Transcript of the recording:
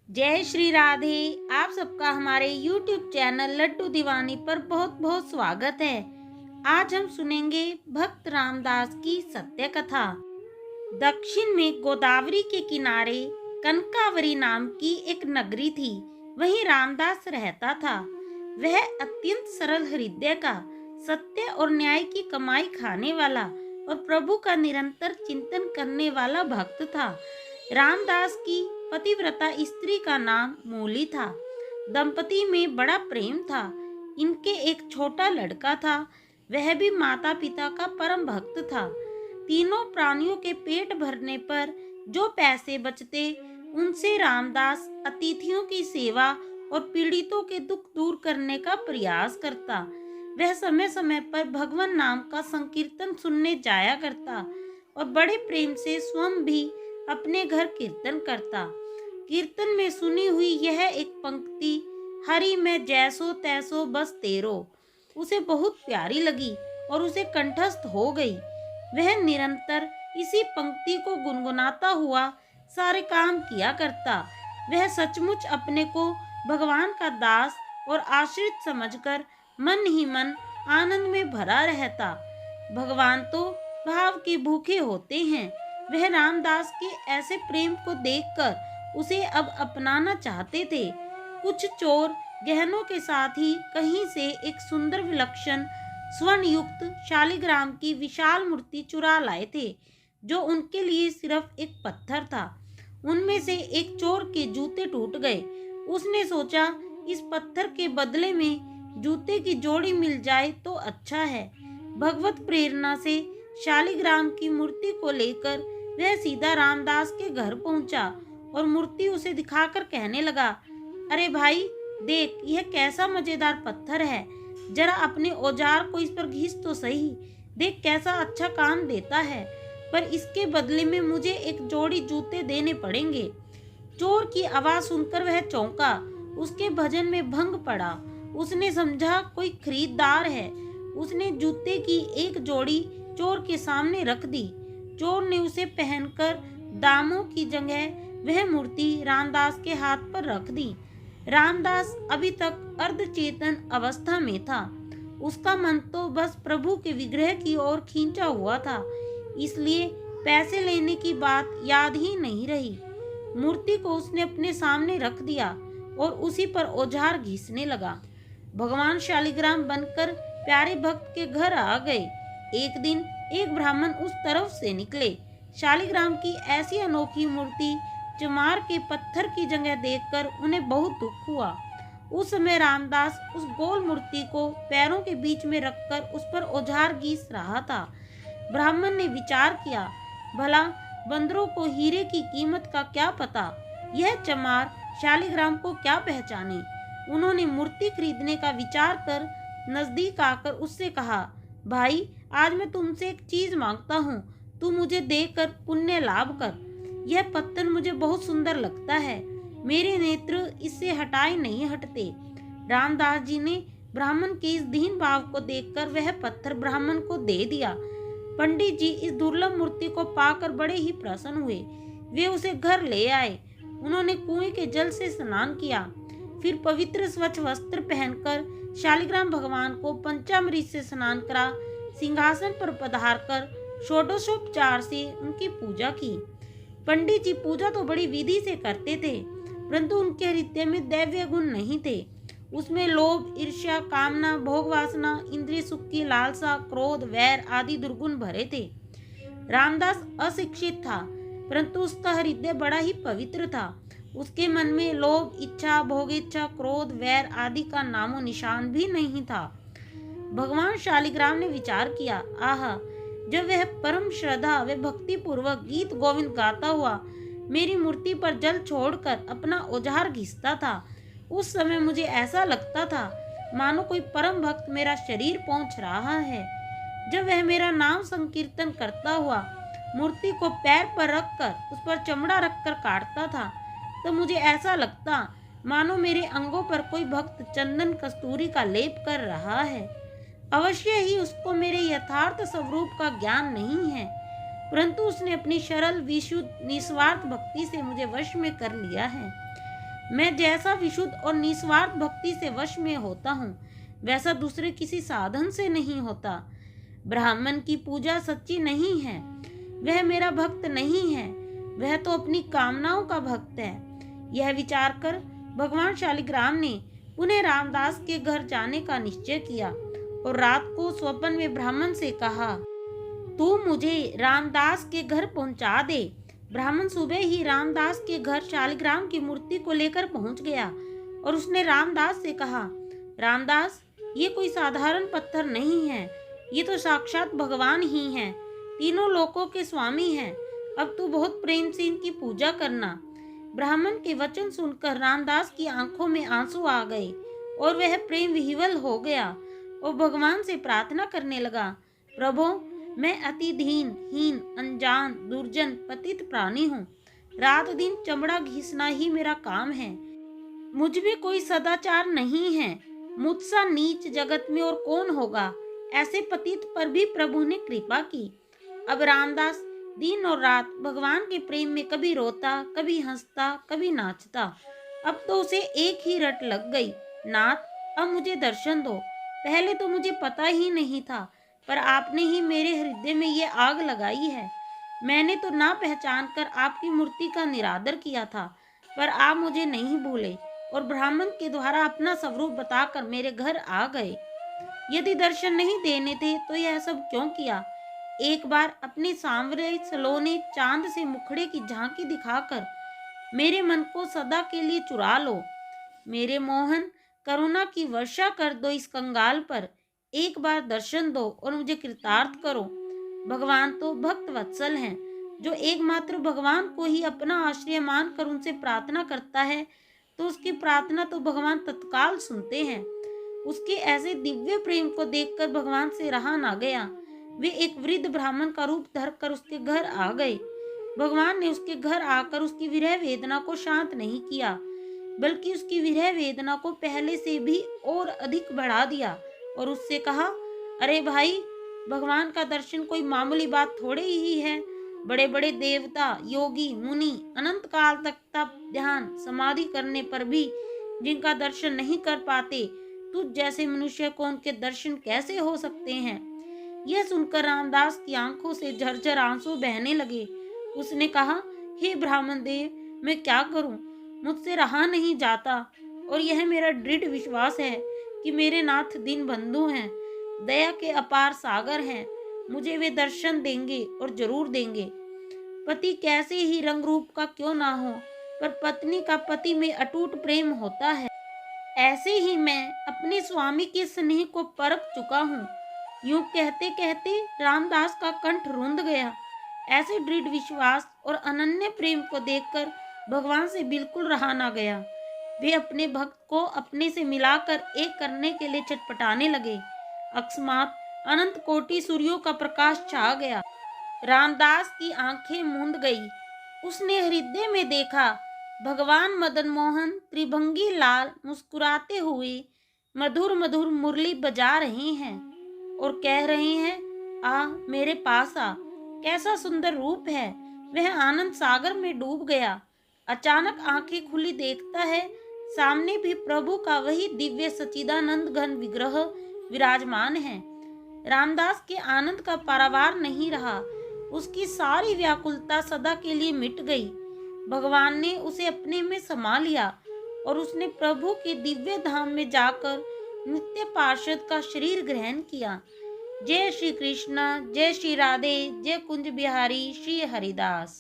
जय श्री राधे। आप सबका हमारे YouTube चैनल लड्डू दीवानी पर बहुत बहुत स्वागत है। आज हम सुनेंगे भक्त रामदास की सत्य कथा। दक्षिण में गोदावरी के किनारे कनकावरी नाम की एक नगरी थी। वहीं रामदास रहता था। वह अत्यंत सरल हृदय का, सत्य और न्याय की कमाई खाने वाला और प्रभु का निरंतर चिंतन करने वाला भक्त था। रामदास की पतिव्रता स्त्री का नाम मूली था। दंपति में बड़ा प्रेम था। इनके एक छोटा लड़का था। वह भी माता पिता का परम भक्त था। तीनों प्राणियों के पेट भरने पर जो पैसे बचते, उनसे रामदास अतिथियों की सेवा और पीड़ितों के दुख दूर करने का प्रयास करता। वह समय समय पर भगवान नाम का संकीर्तन सुनने जाया करता और बड़े प्रेम से स्वयं भी अपने घर कीर्तन करता। कीर्तन में सुनी हुई यह एक पंक्ति, हरि मैं जैसो तैसो बस तेरो, उसे बहुत प्यारी लगी और उसे कंठस्थ हो गई। वह निरंतर इसी पंक्ति को गुनगुनाता हुआ सारे काम किया करता। वह सचमुच अपने को भगवान का दास और आश्रित समझकर मन ही मन आनंद में भरा रहता। भगवान तो भाव के भूखे होते हैं। वह रामदास के ऐसे प्रेम को देखकर उसे अब अपनाना चाहते थे। कुछ चोर गहनों के साथ ही कहीं से एक सुंदर विलक्षण स्वर्ण युक्त शालिग्राम की विशाल मूर्ति चुरा लाए थे, जो उनके लिए सिर्फ एक पत्थर था। उनमें से एक चोर के जूते टूट गए। उसने सोचा, इस पत्थर के बदले में जूते की जोड़ी मिल जाए तो अच्छा है। भगवत प्रेरणा से शालिग्राम की मूर्ति को लेकर वह सीधा रामदास के घर पहुंचा और मूर्ति उसे दिखाकर कहने लगा, अरे भाई देख, यह कैसा मजेदार पत्थर है। जरा अपने औजार को इस पर घिस तो सही। देख कैसा अच्छा काम देता है, पर इसके बदले में मुझे एक जोड़ी जूते देने पड़ेंगे। चोर की आवाज सुनकर वह चौंका। उसके भजन में भंग पड़ा। उसने समझा कोई खरीदार है। उसने जूते की एक जोड़ी चोर के सामने रख दी। चोर ने उसे पहनकर दामों की जगह वह मूर्ति रामदास के हाथ पर रख दी। रामदास अभी तक अर्धचेतन अवस्था में था। उसका मन तो बस प्रभु के विग्रह की ओर खींचा हुआ था, इसलिए पैसे लेने की बात याद ही नहीं रही। मूर्ति को उसने अपने सामने रख दिया और उसी पर औजार घिसने लगा। भगवान शालिग्राम बनकर प्यारे भक्त के घर आ गए। एक दिन एक ब्राह्मण उस तरफ से निकले। शालिग्राम की ऐसी अनोखी मूर्ति चमार के पत्थर की जगह देखकर उन्हें बहुत दुख हुआ। उस समय रामदास उस गोल मूर्ति को पैरों के बीच में रखकर उस पर औजार घिस रहा था। ब्राह्मण ने विचार किया, भला बंदरों को हीरे की कीमत का क्या पता, यह चमार शालिग्राम को क्या पहचाने। उन्होंने मूर्ति खरीदने का विचार कर नजदीक आकर उससे कहा, भाई आज मैं तुमसे एक चीज मांगता हूँ, तू मुझे देकर पुण्य लाभ कर। यह पत्थर मुझे बहुत सुंदर लगता है। मेरे नेत्र इससे हटाए नहीं हटते। रामदास जी ने ब्राह्मण के इस दीन भाव को देखकर वह पत्थर ब्राह्मण को दे दिया। पंडित जी इस दुर्लभ मूर्ति को पाकर बड़े ही प्रसन्न हुए। वे उसे घर ले आए। उन्होंने कुएं के जल से स्नान किया। फिर पवित्र स्वच्छ वस्त्र पहनकर शालिग्राम भगवान को पंचामृत से स्नान करा, सिंहासन पर पधार कर षोडशोपचार से उनकी पूजा की। पंडित जी पूजा तो बड़ी विधि से करते थे, परंतु उनके हृदय में दैवीय गुण नहीं थे। उसमें लोभ, ईर्ष्या, कामना, भोग वासना, इंद्रिय सुख की लालसा, क्रोध, वैर आदि दुर्गुण भरे थे। रामदास अशिक्षित था, परंतु उसका हृदय बड़ा ही पवित्र था। उसके मन में लोभ, इच्छा, भोगेच्छा, क्रोध, वैर आदि का नामो निशान भी नहीं था। भगवान शालिग्राम ने विचार किया, आहा, जब वह परम श्रद्धा व भक्ति पूर्वक गीत गोविंद गाता हुआ मेरी मूर्ति पर जल छोड़कर अपना औजार घिसता था, उस समय मुझे ऐसा लगता था मानो कोई परम भक्त मेरा शरीर पहुंच रहा है। जब वह मेरा नाम संकीर्तन करता हुआ मूर्ति को पैर पर रखकर उस पर चमड़ा रखकर काटता था, तो मुझे ऐसा लगता मानो मेरे अंगों पर कोई भक्त चंदन कस्तूरी का लेप कर रहा है। अवश्य ही उसको मेरे यथार्थ स्वरूप का ज्ञान नहीं है, परंतु उसने अपनी सरल, विशुद्ध, निस्वार्थ भक्ति से मुझे वश में कर लिया है। मैं जैसा विशुद्ध और निस्वार्थ भक्ति से वश में होता हूँ, वैसा दूसरे किसी साधन से नहीं होता। ब्राह्मण की पूजा सच्ची नहीं है, वह मेरा भक्त नहीं है, वह तो अपनी कामनाओं का भक्त है। यह विचार कर भगवान शालिग्राम ने पुनः रामदास के घर जाने का निश्चय किया और रात को स्वप्न में ब्राह्मण से कहा, तू मुझे रामदास के घर पहुंचा दे। ब्राह्मण सुबह ही रामदास के घर शालिग्राम की मूर्ति को लेकर पहुंच गया और उसने रामदास से कहा, रामदास, ये कोई साधारण पत्थर नहीं है, ये तो साक्षात भगवान ही हैं, तीनों लोकों के स्वामी हैं। अब तू बहुत प्रेम से इनकी पूजा करना। ब्राह्मण के वचन सुनकर रामदास की आंखों में आंसू आ गए और वह प्रेम विह्वल हो गया और भगवान से प्रार्थना करने लगा, प्रभु, मैं अति दीन, हीन, अनजान, दुर्जन, पतित प्राणी हूँ। रात दिन चमड़ा घिसना ही मेरा काम है। मुझ में कोई सदाचार नहीं है। मुझसा नीच जगत में और कौन होगा। ऐसे पतित पर भी प्रभु ने कृपा की। अब रामदास दिन और रात भगवान के प्रेम में कभी रोता, कभी हंसता, कभी नाचता। अब तो उसे एक ही रट लग गई, नाथ, अब मुझे दर्शन दो। पहले तो मुझे पता ही नहीं था, पर आपने ही मेरे हृदय में ये आग लगाई है। मैंने तो ना पहचान कर आपकी मूर्ति का निरादर किया था, पर आप मुझे नहीं भूले और ब्राह्मण के द्वारा अपना स्वरूप बताकर मेरे घर आ गए। यदि दर्शन नहीं देने थे तो यह सब क्यों किया। एक बार अपने सांवरे सलोने चांद से मुखड़े की झांकी दिखाकर मेरे मन को सदा के लिए चुरा लो। मेरे मोहन, करुणा की वर्षा कर दो इस कंगाल पर। एक बार दर्शन दो और मुझे कृतार्थ करो। भगवान तो भक्त वत्सल हैं। जो एकमात्र भगवान को ही अपना आश्रय मानकर उनसे प्रार्थना करता है, तो उसकी प्रार्थना तो भगवान तत्काल सुनते हैं। उसके ऐसे दिव्य प्रेम को देखकर भगवान से रहा ना गया। वे एक वृद्ध ब्राह्मण का रूप धरकर उसके घर आ गए। भगवान ने उसके घर आकर उसकी विरह वेदना को शांत नहीं किया, बल्कि उसकी विरह वेदना को पहले से भी और अधिक बढ़ा दिया और उससे कहा, अरे भाई, भगवान का दर्शन कोई मामूली बात थोड़े ही है। बड़े बड़े देवता, योगी, मुनि अनंत काल तक तप, ध्यान, समाधि करने पर भी जिनका दर्शन नहीं कर पाते, तुझ जैसे मनुष्य को उनके दर्शन कैसे हो सकते हैं। यह सुनकर रामदास की आंखों से झरझर आंसू बहने लगे। उसने कहा, हे ब्राह्मण देव, मैं क्या करूं, मुझसे रहा नहीं जाता और यह मेरा दृढ़ विश्वास है कि मेरे नाथ दीन बंधु हैं, दया के अपार सागर हैं। मुझे वे दर्शन देंगे और जरूर देंगे। पति कैसे ही रंग रूप का क्यों ना हो, पर पत्नी का पति में अटूट प्रेम होता है। ऐसे ही मैं अपने स्वामी के स्नेह को परख चुका हूँ। यूं कहते कहते रामदास का कंठ रुंध गया। ऐसे दृढ़ विश्वास और अनन्य प्रेम को देखकर भगवान से बिल्कुल रहा ना गया। वे अपने भक्त को अपने से मिलाकर एक करने के लिए छटपटाने लगे। अकस्मात अनंत कोटि सूर्यों का प्रकाश छा गया। रामदास की आंखें मूंद गई। उसने हृदय में देखा, भगवान मदन मोहन त्रिभंगी लाल मुस्कुराते हुए मधुर मधुर मुरली बजा रहे हैं और कह रहे हैं, आ मेरे पास आ। कैसा सुंदर रूप है। वह आनंद सागर में डूब गया। अचानक आंखें खुली, देखता है सामने भी प्रभु का वही दिव्य सच्चिदानंद घन विग्रह विराजमान है। रामदास के आनंद का पारावार नहीं रहा। उसकी सारी व्याकुलता सदा के लिए मिट गई। भगवान ने उसे अपने में समा लिया और उसने प्रभु के दिव्य धाम में जाकर नित्य पार्षद का शरीर ग्रहण किया। जय श्री कृष्ण, जय श्री राधे, जय कुंज बिहारी श्री हरिदास।